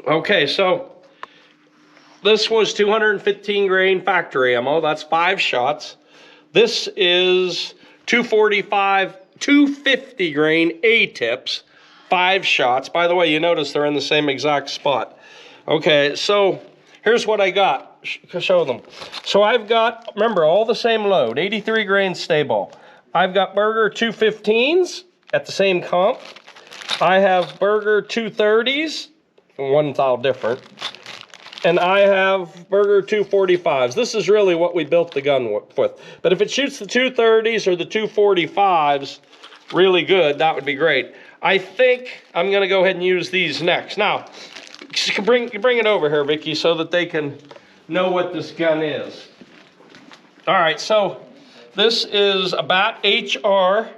Okay, so this was 215 grain factory ammo. That's 5 shots. This is 250 grain A-tips, 5 shots. By the way, you notice they're in the same exact spot. Okay, so here's what I got. Show them. So I've got, remember, all the same load, 83 grain stay ball. I've got Berger 215s at the same comp. I have Berger 230s, one thou different. And I have Berger 245s. This is really what we built the gun with. But if it shoots the 230s or the 245s really good, that would be great. I think I'm gonna go ahead and use these next. Now, bring it over here, Vicki, so that they can know what this gun is. All right, so this is a Bat HR,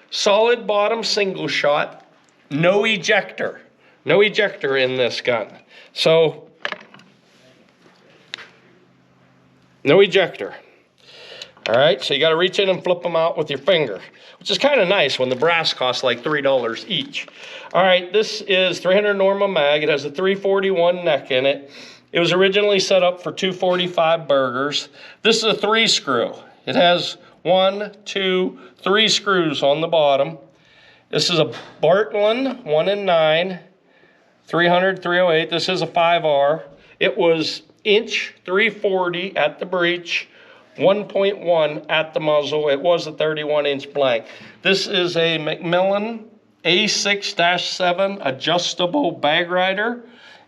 solid bottom single shot, no ejector. No ejector in this gun. So, no ejector. All right, so you gotta reach in and flip them out with your finger, which is kind of nice when the brass costs like $3 each. All right, this is 300 Norma mag. It has a 341 neck in it. It was originally set up for 245 Bergers. This is a 3-screw. It has 1, 2, 3 screws on the bottom. This is a Bartlein 1 and 9, 300, 308. This is a 5R. It was inch 340 at the breech, 1.1 at the muzzle. It was a 31-inch blank. This is a Macmillan A6-7 adjustable bag rider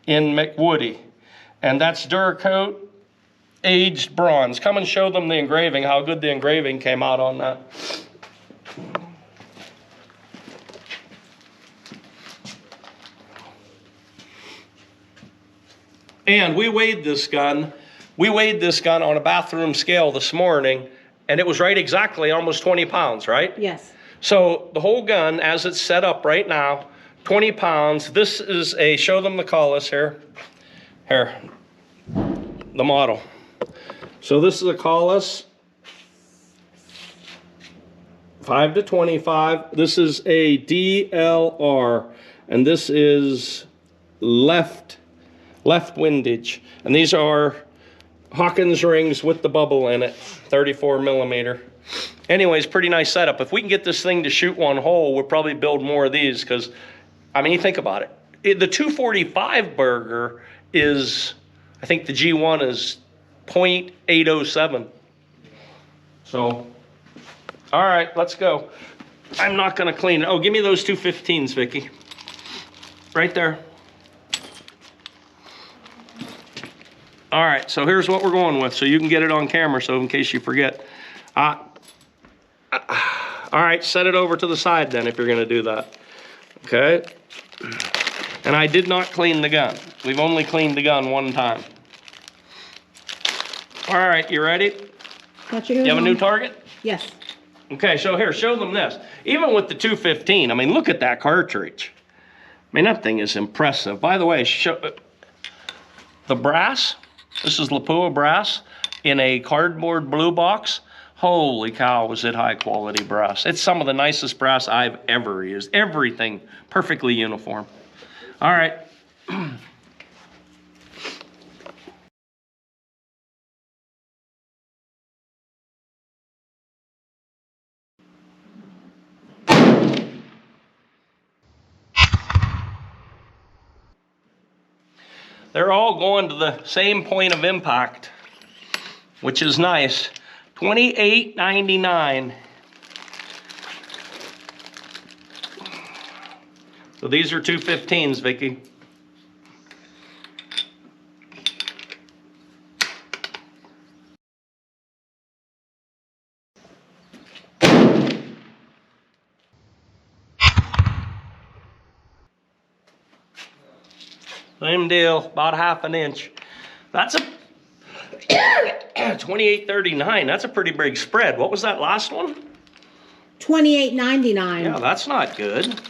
in McWoody. And that's Duracoat aged bronze. Come and show them the engraving, how good the engraving came out on that. And we weighed this gun on a bathroom scale this morning, and it was right exactly almost 20 pounds, right? Yes. So the whole gun, as it's set up right now, 20 pounds. This is a, show them the colors here. Here, the model. So this is a Collis 5 to 25. This is a DLR, and this is left windage. And these are Hawkins rings with the bubble in it, 34 millimeter. Anyways, pretty nice setup. If we can get this thing to shoot one hole, we'll probably build more of these because, I mean, you think about it. The 245 Berger is, I think the G1 is .807. So, all right, let's go. I'm not gonna clean it. Oh, give me those 215s, Vicki. Right there. All right, so here's what we're going with, so you can get it on camera, so in case you forget. All right, set it over to the side then if you're gonna do that. Okay? And I did not clean the gun. We've only cleaned the gun one time. All right, you ready? You have a new target? Yes. Okay, so here, show them this. Even with the 215, I mean, look at that cartridge. I mean, that thing is impressive. By the way, show the brass. This is Lapua brass in a cardboard blue box. Holy cow, was it high quality brass. It's some of the nicest brass I've ever used. Everything perfectly uniform. All right. They're all going to the same point of impact, which is nice. $28.99. So these are 215s, Vicki. Same deal, about ½ an inch. That's a $28.39. That's a pretty big spread. What was that last one? $28.99. Yeah, that's not good.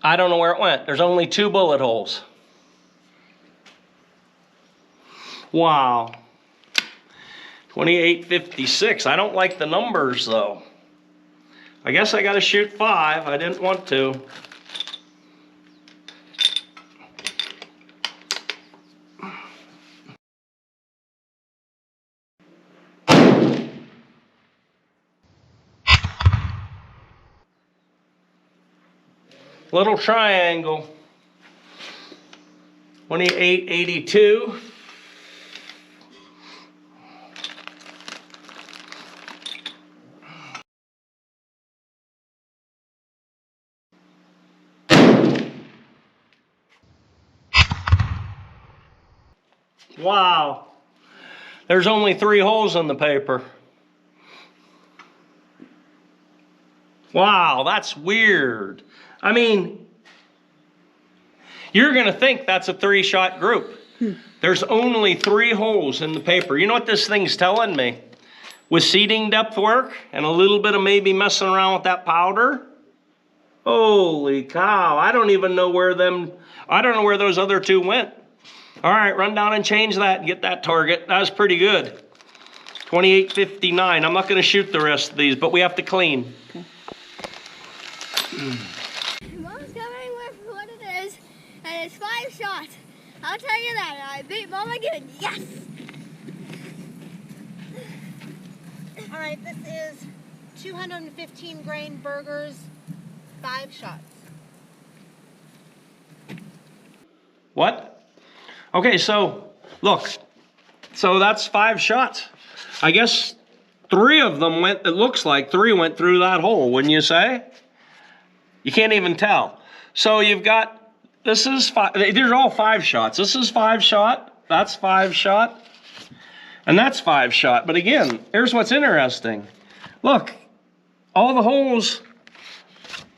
I don't know where it went. There's only 2 bullet holes. Wow. 2856. I don't like the numbers though. I guess I got to shoot 5. I didn't want to. Little triangle. 2882. Wow. There's only 3 holes in the paper. Wow, that's weird. I mean, you're going to think that's a 3-shot group. There's only 3 holes in the paper. You know what this thing's telling me? With seating depth work and a little bit of maybe messing around with that powder, holy cow, I don't know where those other 2 went. All right, run down and change that and get that target. That was pretty good. 2859. I'm not going to shoot the rest of these, but we have to clean. Okay. Mom's coming with what it is, and it's 5 shots. I'll tell you that. I beat Mom again. Yes! All right, this is 215 grain Berger's 5 shots. What? Okay, so look. So that's 5 shots. I guess 3 of them went, it looks like 3 went through that hole, wouldn't you say? You can't even tell. So you've got, this is 5, these are all 5 shots. This is 5 shot, that's 5 shot, and that's 5 shot. But again, here's what's interesting. Look, all the holes,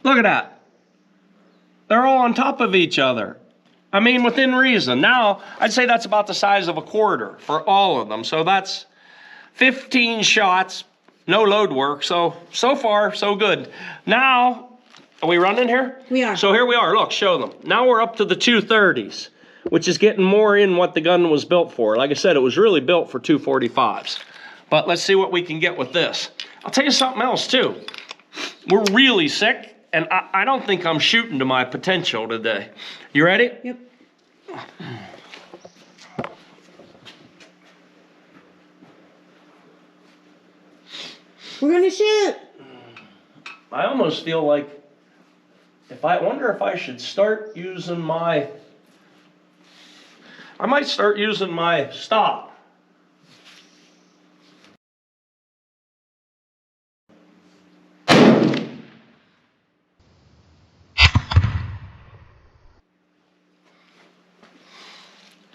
look at that. They're all on top of each other. I mean, within reason. Now, I'd say that's about the size of a quarter for all of them. So that's 15 shots, no load work. So far, so good. Now, are we running here? We are. So here we are. Look, show them. Now we're up to the 230s, which is getting more in what the gun was built for. Like I said, it was really built for 245s. But let's see what we can get with this. I'll tell you something else, too. We're really sick, and I don't think I'm shooting to my potential today. You ready? Yep. We're gonna shoot. I almost feel like I wonder if I should start using I might start using my stop.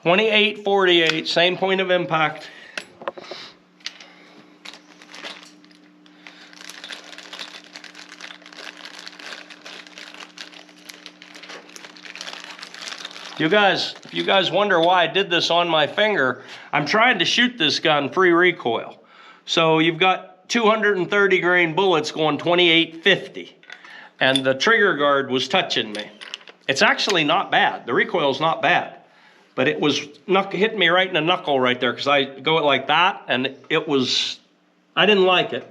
.28-48, same point of impact. If you guys wonder why I did this on my finger, I'm trying to shoot this gun free recoil. So you've got 230 grain bullets going 28-50, and the trigger guard was touching me. It's actually not bad. The recoil's not bad. But it was hit me right in the knuckle right there because I go it like that, and I didn't like it.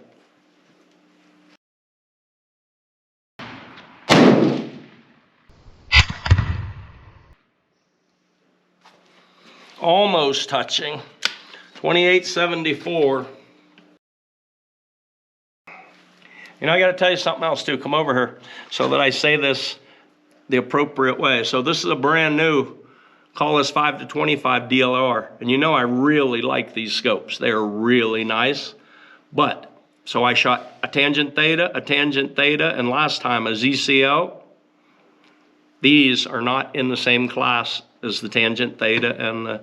Almost touching. 28-74. You know, I got to tell you something else too. Come over here so that I say this the appropriate way. So this is a brand new call this 5-25 DLR. And you know I really like these scopes. They're really nice. But, so I shot a tangent theta, and last time a ZCO. These are not in the same class as the tangent theta and the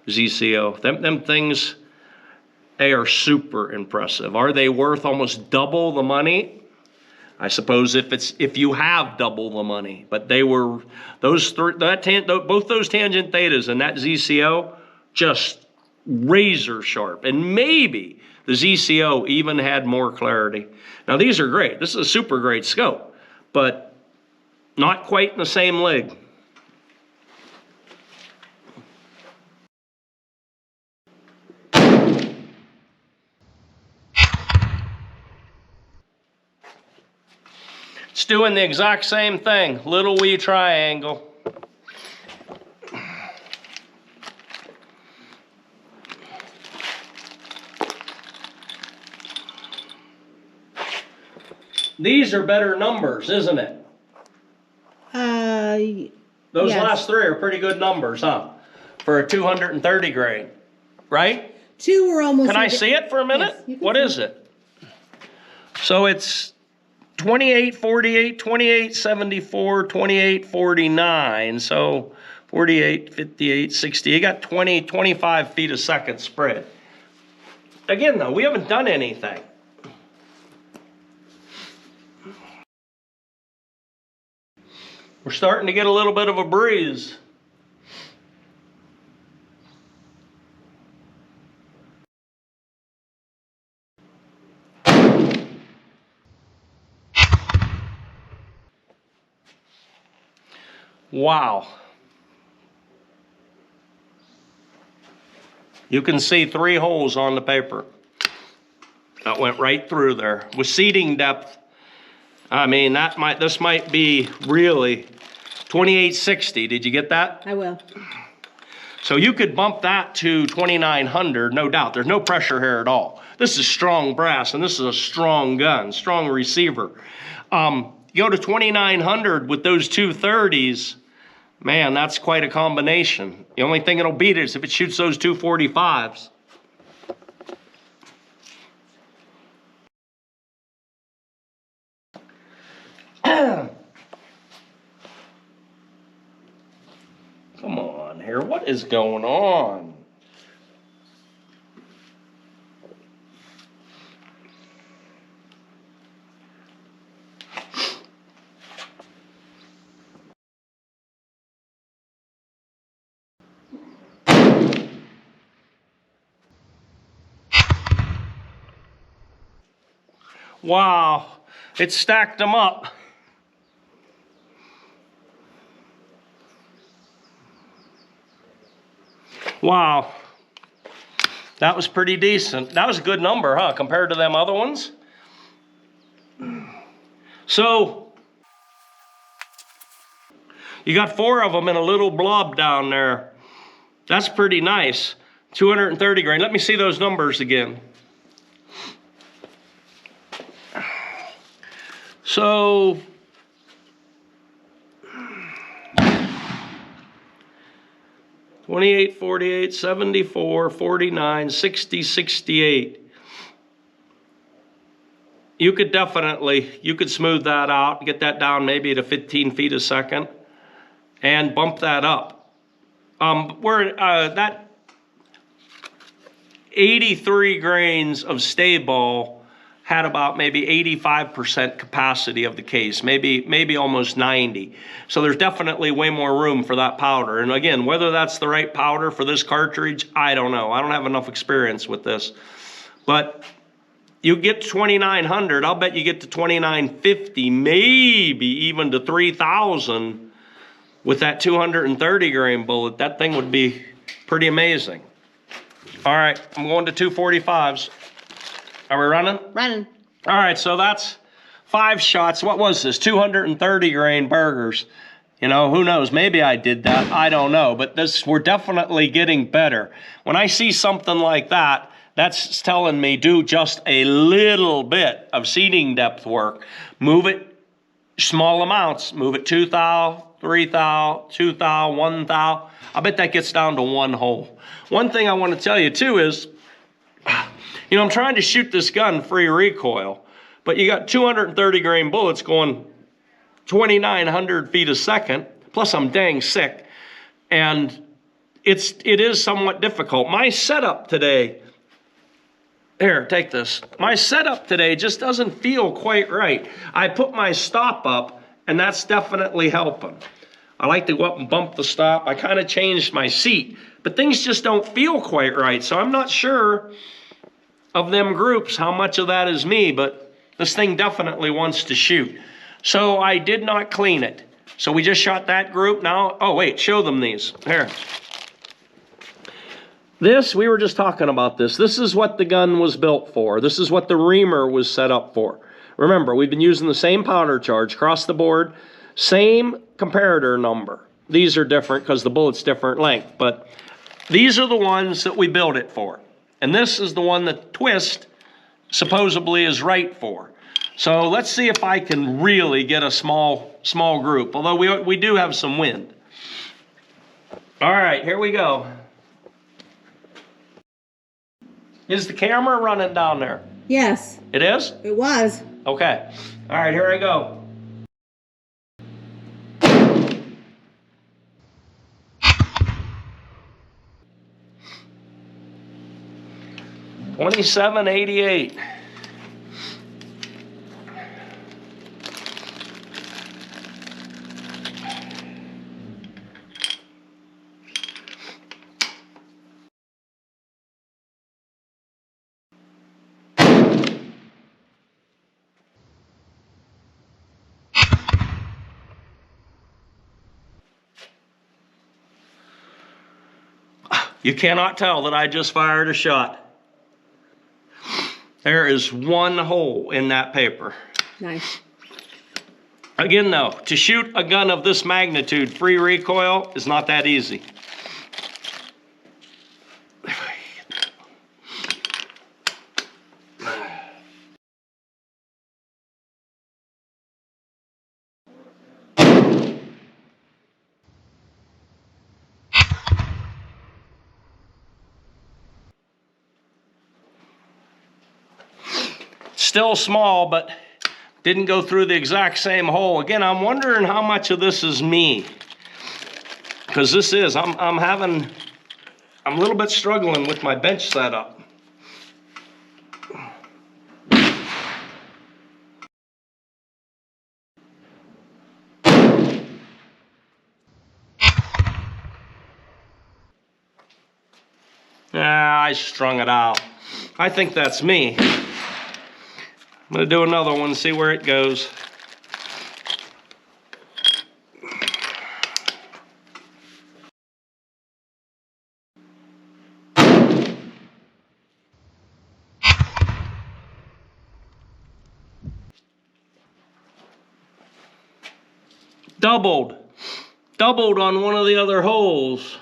ZCO. Them things, they are super impressive. Are they worth almost double the money? I suppose if you have double the money, but they were both those tangent thetas and that ZCO just razor sharp, and maybe the ZCO even had more clarity. Now these are great. This is a super great scope, but not quite in the same league. It's doing the exact same thing. Little wee triangle. These are better numbers, isn't it? Those yes. last three are pretty good numbers, huh? For a 230 grain, right? Two were almost. Can I see it for a minute? Yes, what is it? So it's 2848, 2874, 2849. So 48, 58, 60. You got 20, 25 feet a second spread. Again, though, we haven't done anything. We're starting to get a little bit of a breeze. Wow. You can see 3 holes on the paper. That went right through there. With seating depth, I mean, this might be really 2860. Did you get that? I will. So you could bump that to 2900, no doubt. There's no pressure here at all. This is strong brass, and this is a strong gun, strong receiver. You go to 2900 with those 230s, man, that's quite a combination. The only thing that'll beat it is if it shoots those 245s. Come on here, what is going on? Wow, it stacked them up. Wow, that was pretty decent. That was a good number, huh, compared to them other ones? So, you got 4 of them in a little blob down there. That's pretty nice. 230 grain. Let me see those numbers again. So, $28, $48, $74, $49, $60, $68. You could smooth that out, get that down maybe to 15 feet a second, and bump that up. That 83 grains of stay ball had about maybe 85% capacity of the case, maybe almost 90. So there's definitely way more room for that powder. And again, whether that's the right powder for this cartridge, I don't know. I don't have enough experience with this. But you get 2,900, I'll bet you get to 2,950, maybe even to 3,000 with that 230 grain bullet. That thing would be pretty amazing. All right, I'm going to 245s. Are we running? Running. All right, so that's 5 shots. What was this? 230 grain Bergers. You know, who knows? Maybe I did that. I don't know. But we're definitely getting better. When I see something like that, that's telling me do just a little bit of seating depth work. Move it small amounts. Move it 2 thou, 3 thou, 2 thou, 1 thou. I bet that gets down to 1 hole. One thing I want to tell you too is, you know, I'm trying to shoot this gun free recoil, but you got 230 grain bullets going 2,900 feet a second, plus I'm dang sick, and it is somewhat difficult. My setup today, here, take this. My setup today just doesn't feel quite right. I put my stop up, and that's definitely helping. I like to go up and bump the stop. I kind of changed my seat, but things just don't feel quite right, so I'm not sure of them groups how much of that is me, but this thing definitely wants to shoot. So I did not clean it. So we just shot that group now. Oh wait, show them these. Here. This, we were just talking about this. This is what the gun was built for. This is what the reamer was set up for. Remember, we've been using the same powder charge across the board, same comparator number. These are different because the bullet's different length, but these are the ones that we build it for. And this is the one that twist supposedly is right for. So let's see if I can really get a small group, although we do have some wind. All right, here we go. Is the camera running down there? Yes. It is? It was. Okay. All right, here I go. $27.88. You cannot tell that I just fired a shot. There is one hole in that paper. Nice. Again though, to shoot a gun of this magnitude, free recoil, is not that easy. Still small, but didn't go through the exact same hole. Again, I'm wondering how much of this is me. Because this is, I'm a little bit struggling with my bench setup. Ah, I strung it out. I think that's me. I'm gonna do another one, see where it goes. Doubled on one of the other holes.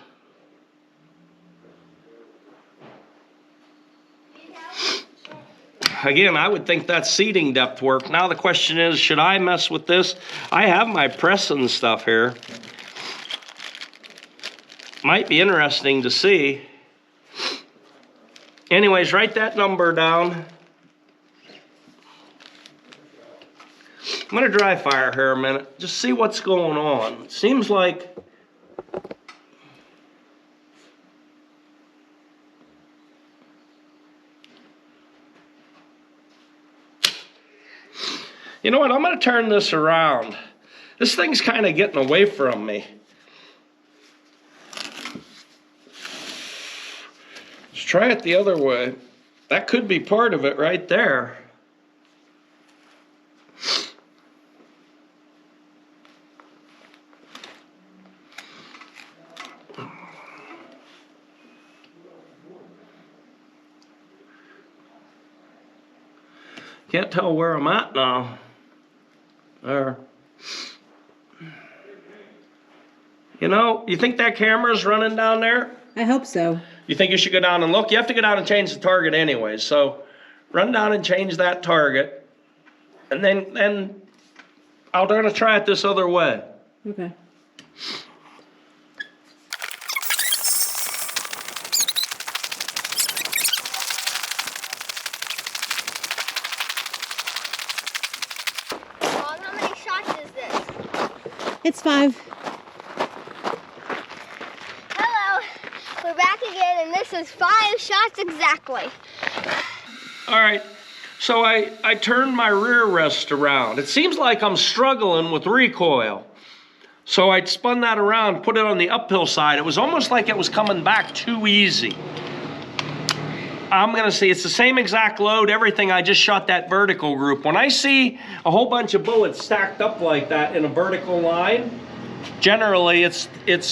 Again, I would think that's seating depth work. Now the question is, should I mess with this? I have my press and stuff here. Might be interesting to see. Anyways, write that number down. I'm gonna dry fire here a minute, just see what's going on. It seems like you know what, I'm gonna turn this around. This thing's kind of getting away from me. Let's try it the other way. That could be part of it right there. Can't tell where I'm at now. There. You know, you think that camera's running down there? I hope so. You think you should go down and look? You have to go down and change the target anyway. So run down and change that target. And then I'll try it this other way. Okay. Mom, how many shots is this? It's 5. Hello, we're back again, and this is 5 shots exactly. All right, so I turned my rear rest around. It seems like I'm struggling with recoil. So I spun that around, put it on the uphill side. It was almost like it was coming back too easy. I'm gonna see, it's the same exact load, everything, I just shot that vertical group. When I see a whole bunch of bullets stacked up like that in a vertical line, generally it's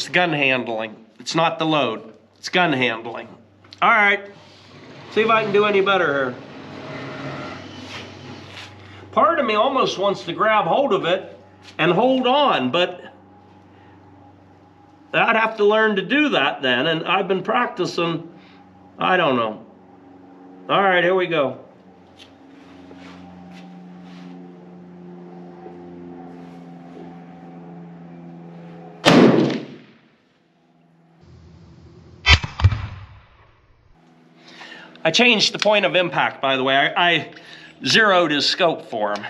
gun handling. It's not the load, it's gun handling. All right, see if I can do any better here. part of me almost wants to grab hold of it and hold on, but I'd have to learn to do that then, and I've been practicing. I don't know. All right, here we go. I changed the point of impact, by the way. I zeroed his scope for him.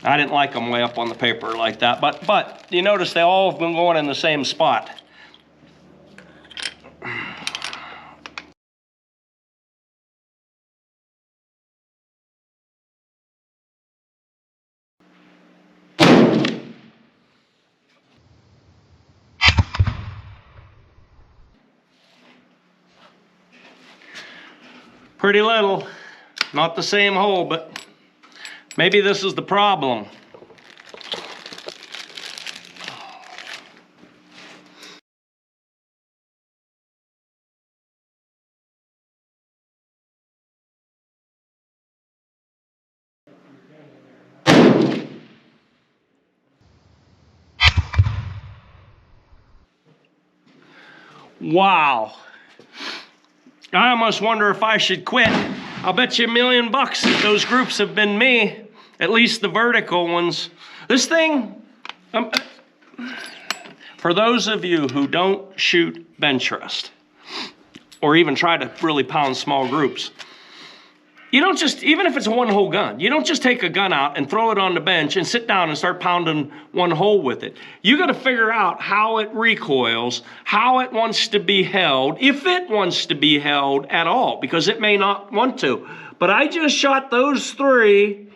I didn't like them way up on the paper like that, but you notice they all have been going in the same spot. Pretty little, not the same hole, but maybe this is the problem. Wow. I almost wonder if I should quit. I'll bet you $1 million that those groups have been me, at least the vertical ones. This thing, for those of you who don't shoot bench rest, or even try to really pound small groups, you don't just, even if it's a one hole gun, you don't just take a gun out and throw it on the bench and sit down and start pounding one hole with it. You gotta figure out how it recoils, how it wants to be held, if it wants to be held at all, because it may not want to. But I just shot those 3,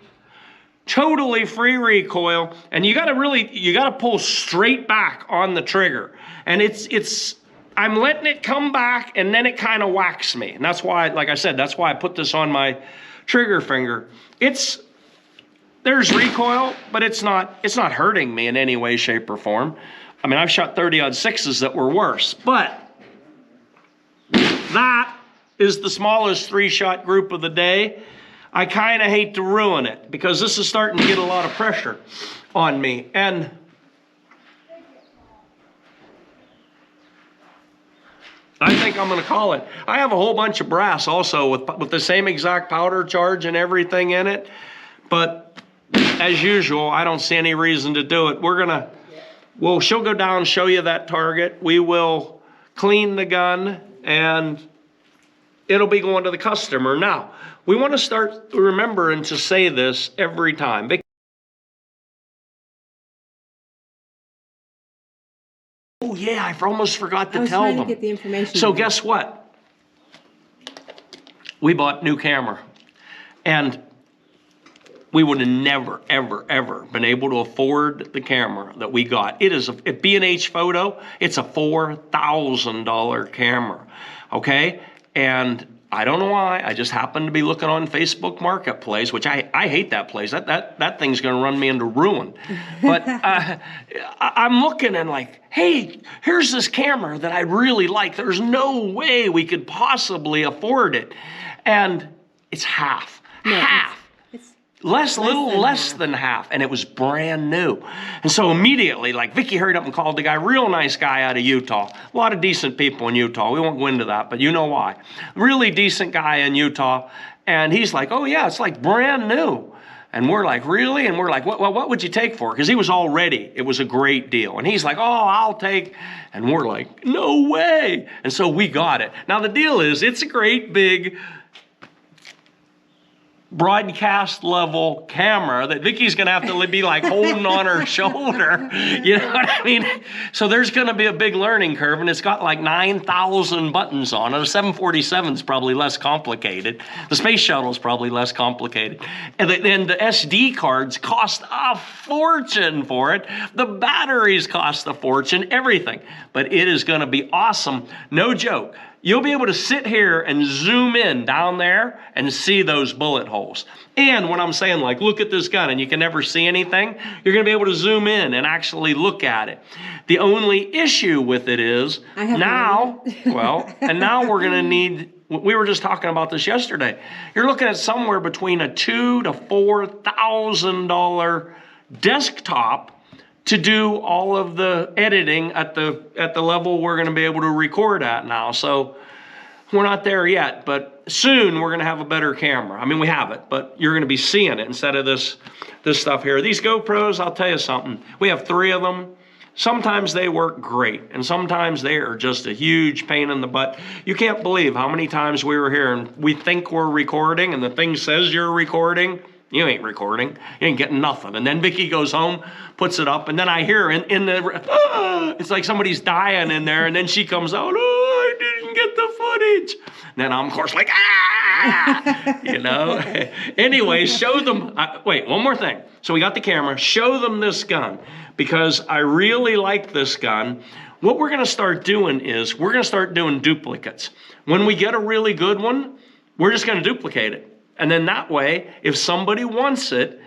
totally free recoil, and you gotta pull straight back on the trigger. And I'm letting it come back, and then it kind of whacks me. And that's why, like I said, that's why I put this on my trigger finger. There's recoil, but it's not hurting me in any way, shape, or form. I mean, I've shot 30-06s that were worse, but that is the smallest 3-shot group of the day. I kind of hate to ruin it, because this is starting to get a lot of pressure on me. And I think I'm gonna call it. I have a whole bunch of brass also with the same exact powder charge and everything in it. But as usual, I don't see any reason to do it. She'll go down and show you that target. We will clean the gun and it'll be going to the customer. Now, we wanna start remembering to say this every time. Oh yeah, I almost forgot to tell them. I was trying to get the information. So guess what? We bought new camera, and we would have never, ever, ever been able to afford the camera that we got. It is a B&H Photo. It's a $4,000 camera, okay? And I don't know why. I just happened to be looking on Facebook Marketplace, which I hate that place. That thing's going to run me into ruin. But I'm looking and like, hey, here's this camera that I really like. There's no way we could possibly afford it. And it's half. No, half. Less than half, and it was brand new. And so immediately, like, Vicky hurried up and called the guy, real nice guy out of Utah. A lot of decent people in Utah. We won't go into that, but you know why. Really decent guy in Utah. And he's like, oh yeah, it's like brand new. And we're like, really? And we're like, what would you take for it? Because he was all ready. It was a great deal. And he's like, oh, I'll take. And we're like, no way. And so we got it. Now the deal is, it's a great big broadcast level camera that Vicky's gonna have to be like holding on her shoulder. You know what I mean? So there's gonna be a big learning curve, and it's got like 9,000 buttons on it. A 747 is probably less complicated. The space shuttle is probably less complicated. And the SD cards cost a fortune for it. The batteries cost a fortune, everything. But it is gonna be awesome, no joke. You'll be able to sit here and zoom in down there and see those bullet holes. And when I'm saying, like, look at this gun and you can never see anything, you're gonna be able to zoom in and actually look at it. The only issue with it is now, well, and now we're gonna need We were just talking about this yesterday. You're looking at somewhere between a $2,000 to $4,000 desktop to do all of the editing at the level we're going to be able to record at now. So we're not there yet, but soon we're going to have a better camera. I mean, we have it, but you're going to be seeing it instead of this stuff here. These GoPros, I'll tell you something. We have 3 of them. Sometimes they work great, and sometimes they are just a huge pain in the butt. You can't believe how many times we were here and we think we're recording, and the thing says you're recording. You ain't recording. You ain't getting nothing. And then Vicky goes home, puts it up, and then I hear in the, it's like somebody's dying in there, and then she comes out, oh, I didn't get the footage. And then I'm, of course, like, you know. Anyway, show them, wait, one more thing. So we got the camera. Show them this gun, because I really like this gun. What we're going to start doing is we're going to start doing duplicates. When we get a really good one, we're just going to duplicate it. And then that way, if somebody wants it,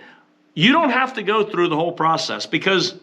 you don't have to go through the whole process, because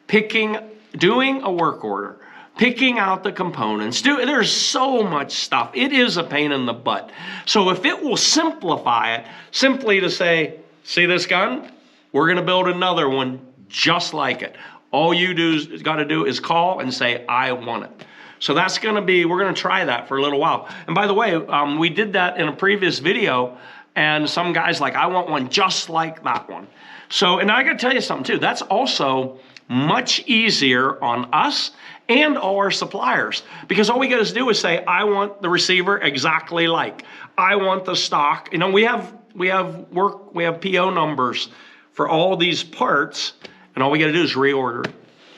doing a work order, picking out the components, there's so much stuff. It is a pain in the butt. So if it will simplify it, simply to say, see this gun? We're going to build another one just like it. All you got to do is call and say, I want it. So that's going to be, we're going to try that for a little while. And by the way, we did that in a previous video, and some guys like, I want one just like that one. So, and I got to tell you something too, that's also much easier on us and all our suppliers, because all we got to do is say, I want the receiver exactly like, I want the stock. You know, we have PO numbers for all these parts, and all we got to do is reorder it.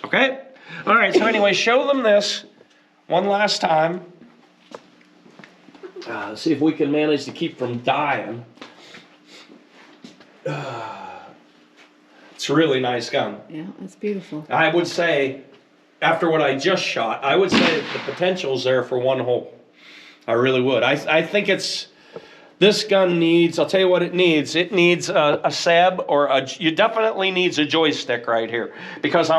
Okay? All right, so anyway, show them this one last time. See if we can manage to keep from dying. It's a really nice gun. Yeah, that's beautiful. I would say, after what I just shot, I would say the potential's there for one hole. I really would. I think this gun needs, I'll tell you what it needs. It needs a SEB, or you definitely needs a joystick right here, because I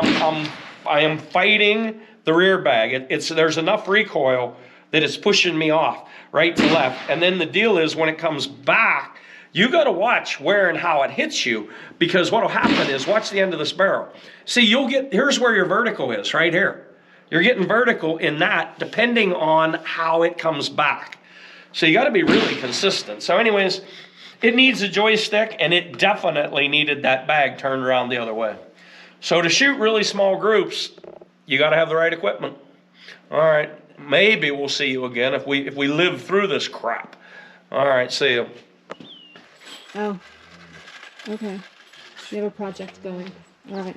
am fighting the rear bag. There's enough recoil that it's pushing me off right to left. And then the deal is, when it comes back, you got to watch where and how it hits you, because what will happen is, watch the end of this barrel. See, here's where your vertical is, right here. You're getting vertical in that, depending on how it comes back. So you got to be really consistent. So anyways, it needs a joystick, and it definitely needed that bag turned around the other way. So to shoot really small groups, you got to have the right equipment. All right, maybe we'll see you again if we live through this crap. All right, see you. Oh, okay. You have a project going. All right.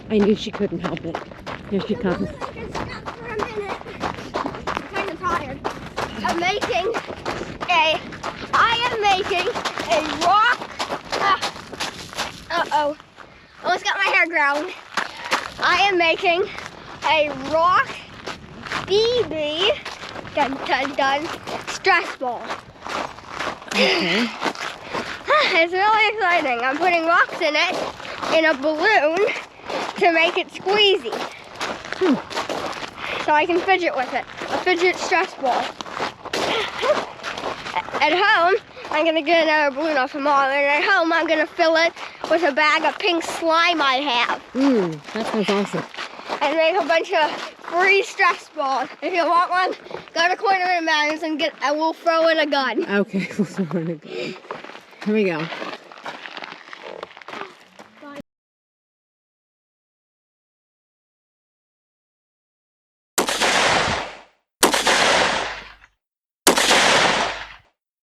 I knew she couldn't help it. Here she comes. For a minute. I'm kind of tired. I am making a rock. Uh-oh. Almost got my hair ground. I am making a rock BB dun stress ball. Okay. It's really exciting. I'm putting rocks in it in a balloon to make it squeezy. So I can fidget with it. A fidget stress ball. At home, I'm going to get another balloon off a mall, and at home I'm going to fill it with a bag of pink slime I have. That sounds awesome. And make a bunch of free stress balls. If you want one, go to Corner and Magnus and we'll throw in a gun. Okay, we'll throw in a gun. Here we go.